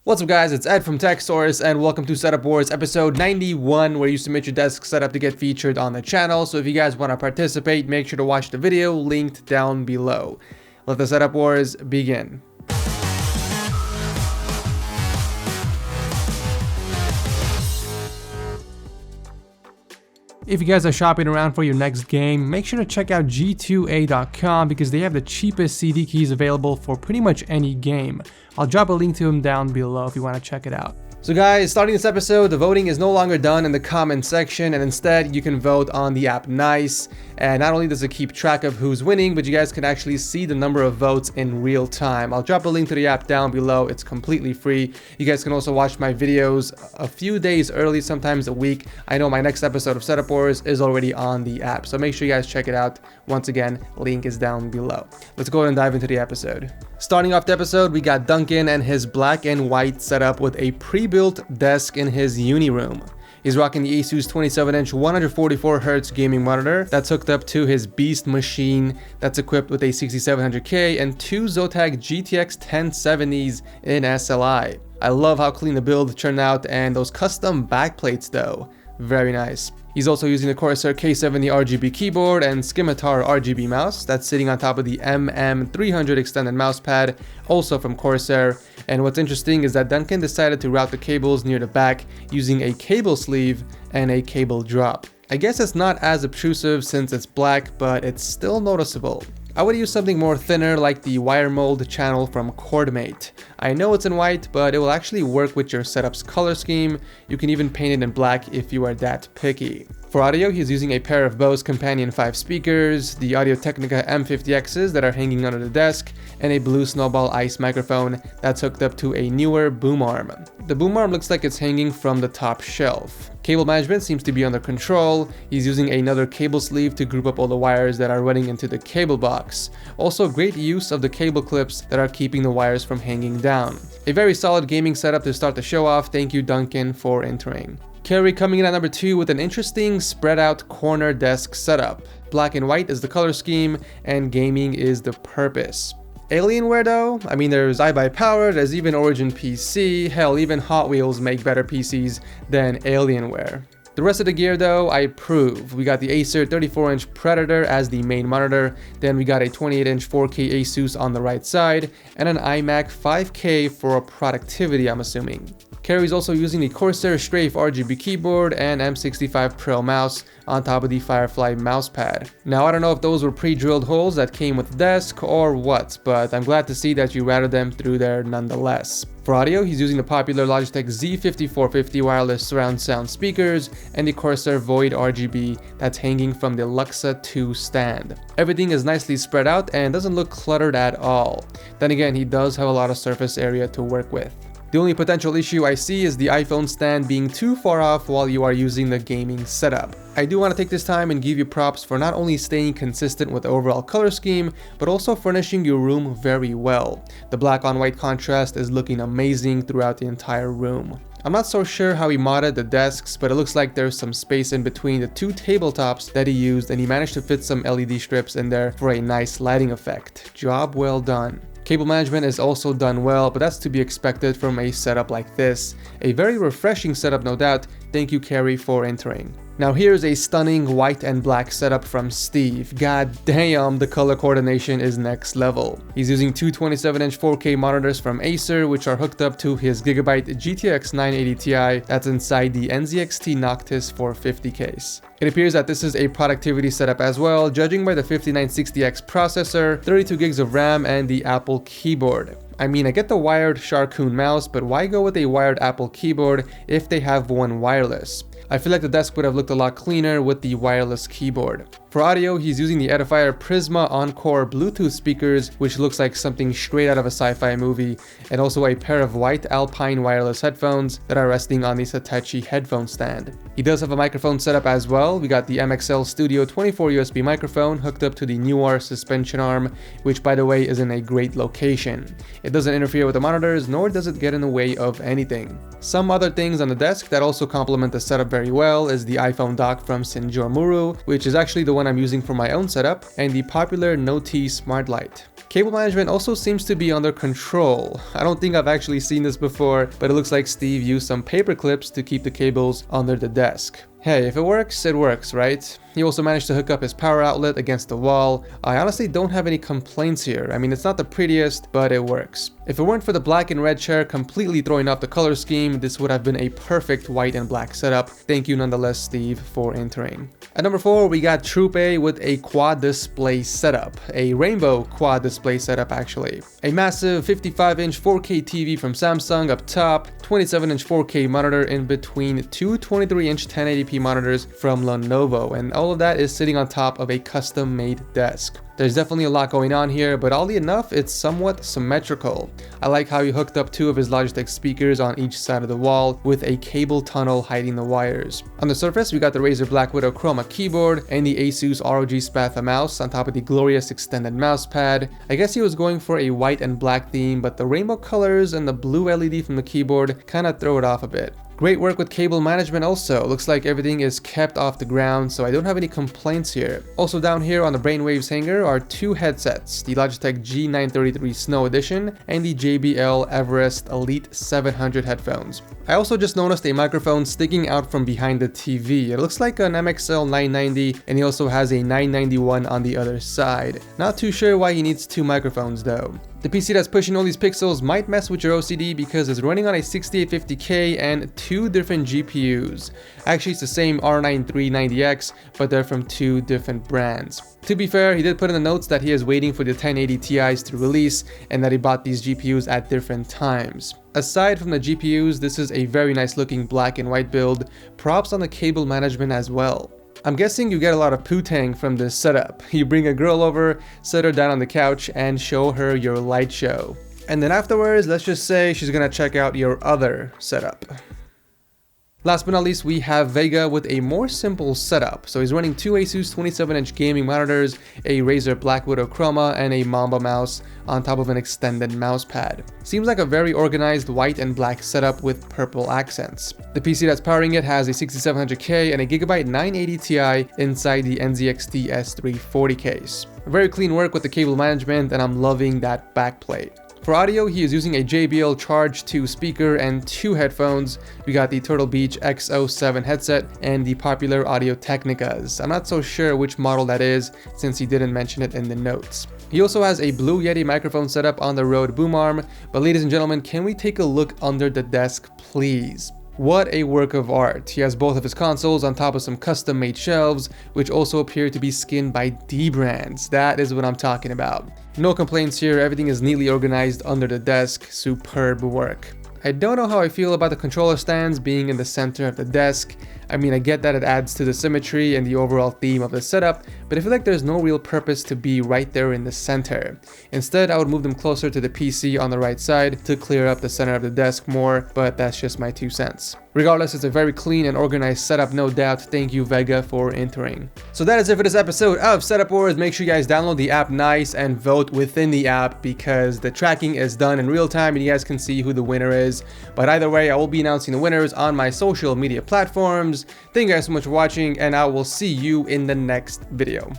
What's up guys, it's Ed from TechSource and welcome to Setup Wars episode 91 where you submit your desk setup to get featured on the channel. So if you guys want to participate, make sure to watch the video linked down below. Let the Setup Wars begin. If you guys are shopping around for your next game, make sure to check out g2a.com because they have the cheapest CD keys available for pretty much any game. I'll drop a link to them down below if you want to check it out. So guys, starting this episode, the voting is no longer done in the comment section and instead you can vote on the app Nice. And not only does it keep track of who's winning, but you guys can actually see the number of votes in real time. I'll drop a link to the app down below. It's completely free. You guys can also watch my videos a few days early, sometimes a week. I know my next episode of Setup Wars is already on the app, so make sure you guys check it out. Once again, link is down below. Let's go ahead and dive into the episode. Starting off the episode, we got Duncan and his black and white setup with a pre-built desk in his uni room. He's rocking the Asus 27-inch 144Hz gaming monitor that's hooked up to his beast machine that's equipped with a 6700K and two Zotac GTX 1070s in SLI. I love how clean the build turned out and those custom backplates though. Very nice. He's also using the Corsair K70 RGB keyboard and Scimitar RGB mouse that's sitting on top of the MM300 extended mousepad, also from Corsair. And what's interesting is that Duncan decided to route the cables near the back using a cable sleeve and a cable drop. I guess it's not as obtrusive since it's black, but it's still noticeable. I would use something more thinner like the wire mold channel from Cordmate. I know it's in white, but it will actually work with your setup's color scheme. You can even paint it in black if you are that picky. For audio, he's using a pair of Bose Companion 5 speakers, the Audio-Technica M50Xs that are hanging under the desk, and a Blue Snowball Ice microphone that's hooked up to a newer boom arm. The boom arm looks like it's hanging from the top shelf. Cable management seems to be under control. He's using another cable sleeve to group up all the wires that are running into the cable box. Also, great use of the cable clips that are keeping the wires from hanging down. A very solid gaming setup to start the show off. Thank you, Duncan, for entering. Kerry coming in at number 2 with an interesting spread out corner desk setup. Black and white is the color scheme and gaming is the purpose. Alienware though? I mean, there's iBuyPower, there's even Origin PC, hell, even Hot Wheels make better PCs than Alienware. The rest of the gear though, I approve. We got the Acer 34-inch Predator as the main monitor, then we got a 28-inch 4K Asus on the right side, and an iMac 5K for productivity, I'm assuming. Kerry's also using the Corsair Strafe RGB keyboard and M65 Pro mouse on top of the Firefly mousepad. Now I don't know if those were pre-drilled holes that came with the desk or what, but I'm glad to see that you routed them through there nonetheless. For audio, he's using the popular Logitech Z5450 wireless surround sound speakers and the Corsair Void RGB that's hanging from the Luxa 2 stand. Everything is nicely spread out and doesn't look cluttered at all. Then again, he does have a lot of surface area to work with. The only potential issue I see is the iPhone stand being too far off while you are using the gaming setup. I do want to take this time and give you props for not only staying consistent with the overall color scheme, but also furnishing your room very well. The black on white contrast is looking amazing throughout the entire room. I'm not so sure how he modded the desks, but it looks like there's some space in between the two tabletops that he used and he managed to fit some LED strips in there for a nice lighting effect. Job well done. Cable management is also done well, but that's to be expected from a setup like this. A very refreshing setup, no doubt. Thank you, Kerry, for entering. Now here's a stunning white and black setup from Steve. God damn, the color coordination is next level. He's using two 27-inch 4K monitors from Acer, which are hooked up to his Gigabyte GTX 980 Ti that's inside the NZXT Noctis 450 case. It appears that this is a productivity setup as well, judging by the 5960X processor, 32 gigs of RAM, and the Apple keyboard. I mean, I get the wired Sharkoon mouse, but why go with a wired Apple keyboard if they have one wireless? I feel like the desk would have looked a lot cleaner with the wireless keyboard. For audio, he's using the Edifier Prisma Encore Bluetooth speakers, which looks like something straight out of a sci-fi movie, and also a pair of white Alpine wireless headphones that are resting on the Satechi headphone stand. He does have a microphone setup as well. We got the MXL Studio 24 USB microphone hooked up to the Nuar suspension arm, which by the way is in a great location. It doesn't interfere with the monitors, nor does it get in the way of anything. Some other things on the desk that also complement the setup very well is the iPhone dock from Sinjormuru, which is actually the one I'm using for my own setup, and the popular No-T Smart Light. Cable management also seems to be under control. I don't think I've actually seen this before, but it looks like Steve used some paper clips to keep the cables under the desk. Hey, if it works, right? He also managed to hook up his power outlet against the wall. I honestly don't have any complaints here. I mean, it's not the prettiest, but it works. If it weren't for the black and red chair completely throwing off the color scheme, this would have been a perfect white and black setup. Thank you nonetheless, Steve, for entering. At number 4, we got Troupe with a quad display setup. A rainbow quad display setup, actually. A massive 55-inch 4K TV from Samsung up top, 27-inch 4K monitor in between two 23-inch 1080p monitors from Lenovo, and all of that is sitting on top of a custom-made desk. There's definitely a lot going on here, but oddly enough, it's somewhat symmetrical. I like how he hooked up two of his Logitech speakers on each side of the wall with a cable tunnel hiding the wires. On the surface, we got the Razer Black Widow Chroma keyboard and the Asus ROG Spatha mouse on top of the glorious extended mouse pad. I guess he was going for a white and black theme, but the rainbow colors and the blue LED from the keyboard kind of throw it off a bit. Great work with cable management also. Looks like everything is kept off the ground, so I don't have any complaints here. Also down here on the Brainwaves hanger are two headsets, the Logitech G933 Snow Edition and the JBL Everest Elite 700 headphones. I also just noticed a microphone sticking out from behind the TV. It looks like an MXL 990, and he also has a 991 on the other side. Not too sure why he needs two microphones though. The PC that's pushing all these pixels might mess with your OCD because it's running on a 6850K and two different GPUs. Actually, it's the same R9 390X, but they're from two different brands. To be fair, he did put in the notes that he is waiting for the 1080 Ti's to release and that he bought these GPUs at different times. Aside from the GPUs, this is a very nice looking black and white build. Props on the cable management as well. I'm guessing you get a lot of poo-tang from this setup. You bring a girl over, sit her down on the couch, and show her your light show. And then afterwards, let's just say she's gonna check out your other setup. Last but not least, we have Vega with a more simple setup. So he's running two Asus 27-inch gaming monitors, a Razer Black Widow Chroma, and a Mamba mouse on top of an extended mouse pad. Seems like a very organized white and black setup with purple accents. The PC that's powering it has a 6700K and a Gigabyte 980 Ti inside the NZXT S340 case. Very clean work with the cable management, and I'm loving that backplate. For audio, he is using a JBL Charge 2 speaker and two headphones. We got the Turtle Beach X07 headset and the popular Audio Technicas. I'm not so sure which model that is since he didn't mention it in the notes. He also has a Blue Yeti microphone setup on the Rode boom arm, but ladies and gentlemen, can we take a look under the desk, please? What a work of art. He has both of his consoles on top of some custom-made shelves, which also appear to be skinned by D-brands. That is what I'm talking about. No complaints here, everything is neatly organized under the desk. Superb work. I don't know how I feel about the controller stands being in the center of the desk. I mean, I get that it adds to the symmetry and the overall theme of the setup, but I feel like there's no real purpose to be right there in the center. Instead, I would move them closer to the PC on the right side to clear up the center of the desk more, but that's just my 2 cents. Regardless, it's a very clean and organized setup, no doubt. Thank you, Vega, for entering. So that is it for this episode of Setup Wars. Make sure you guys download the app Nice and vote within the app because the tracking is done in real time and you guys can see who the winner is. But either way, I will be announcing the winners on my social media platforms. Thank you guys so much for watching, and I will see you in the next video.